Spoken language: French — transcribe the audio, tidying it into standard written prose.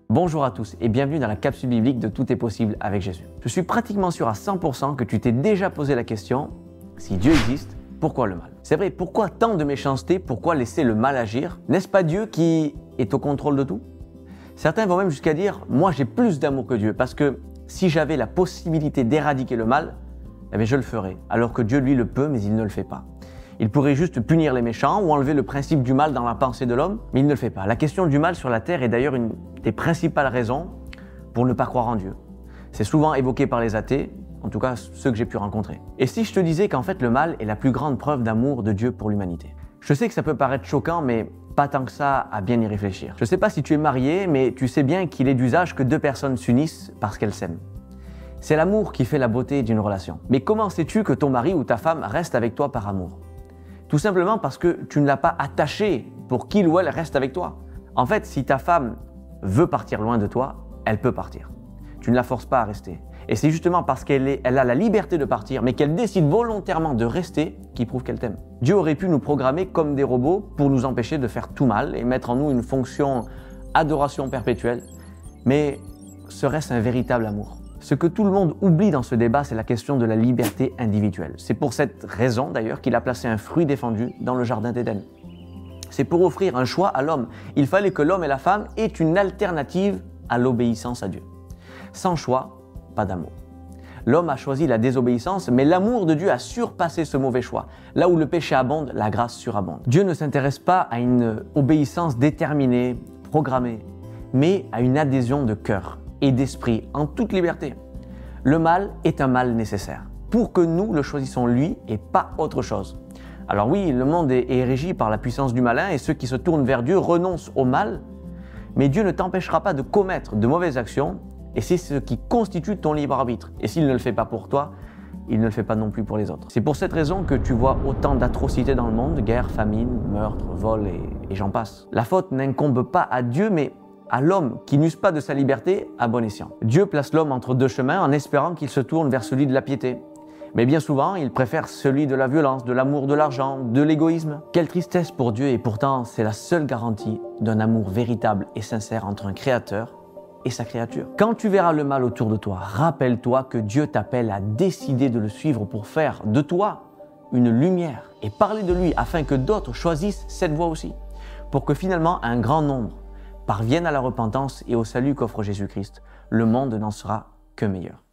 Bonjour à tous et bienvenue dans la capsule biblique de Tout est possible avec Jésus. Je suis pratiquement sûr à 100% que tu t'es déjà posé la question, si Dieu existe, pourquoi le mal? C'est vrai, pourquoi tant de méchanceté? Pourquoi laisser le mal agir? N'est-ce pas Dieu qui est au contrôle de tout? Certains vont même jusqu'à dire, moi j'ai plus d'amour que Dieu parce que si j'avais la possibilité d'éradiquer le mal, eh bien je le ferais, alors que Dieu lui le peut mais il ne le fait pas. Il pourrait juste punir les méchants ou enlever le principe du mal dans la pensée de l'homme, mais il ne le fait pas. La question du mal sur la terre est d'ailleurs une des principales raisons pour ne pas croire en Dieu. C'est souvent évoqué par les athées, en tout cas ceux que j'ai pu rencontrer. Et si je te disais qu'en fait le mal est la plus grande preuve d'amour de Dieu pour l'humanité? Je sais que ça peut paraître choquant, mais pas tant que ça à bien y réfléchir. Je ne sais pas si tu es marié, mais tu sais bien qu'il est d'usage que deux personnes s'unissent parce qu'elles s'aiment. C'est l'amour qui fait la beauté d'une relation. Mais comment sais-tu que ton mari ou ta femme reste avec toi par amour? Tout simplement parce que tu ne l'as pas attaché pour qu'il ou elle reste avec toi. En fait, si ta femme veut partir loin de toi, elle peut partir. Tu ne la forces pas à rester. Et c'est justement parce qu'elle a la liberté de partir, mais qu'elle décide volontairement de rester, qui prouve qu'elle t'aime. Dieu aurait pu nous programmer comme des robots pour nous empêcher de faire tout mal et mettre en nous une fonction adoration perpétuelle. Mais serait-ce un véritable amour? Ce que tout le monde oublie dans ce débat, c'est la question de la liberté individuelle. C'est pour cette raison d'ailleurs qu'il a placé un fruit défendu dans le jardin d'Éden. C'est pour offrir un choix à l'homme. Il fallait que l'homme et la femme aient une alternative à l'obéissance à Dieu. Sans choix, pas d'amour. L'homme a choisi la désobéissance, mais l'amour de Dieu a surpassé ce mauvais choix. Là où le péché abonde, la grâce surabonde. Dieu ne s'intéresse pas à une obéissance déterminée, programmée, mais à une adhésion de cœur et d'esprit en toute liberté. Le mal est un mal nécessaire pour que nous le choisissons lui et pas autre chose. Alors oui, le monde est régi par la puissance du malin et ceux qui se tournent vers Dieu renoncent au mal, mais Dieu ne t'empêchera pas de commettre de mauvaises actions et c'est ce qui constitue ton libre arbitre. Et s'il ne le fait pas pour toi, il ne le fait pas non plus pour les autres. C'est pour cette raison que tu vois autant d'atrocités dans le monde, guerre, famine, meurtre, vol et j'en passe. La faute n'incombe pas à Dieu, mais à l'homme qui n'use pas de sa liberté à bon escient. Dieu place l'homme entre deux chemins en espérant qu'il se tourne vers celui de la piété. Mais bien souvent, il préfère celui de la violence, de l'amour de l'argent, de l'égoïsme. Quelle tristesse pour Dieu et pourtant c'est la seule garantie d'un amour véritable et sincère entre un créateur et sa créature. Quand tu verras le mal autour de toi, rappelle-toi que Dieu t'appelle à décider de le suivre pour faire de toi une lumière et parler de lui afin que d'autres choisissent cette voie aussi. Pour que finalement un grand nombre parviennent à la repentance et au salut qu'offre Jésus-Christ. Le monde n'en sera que meilleur.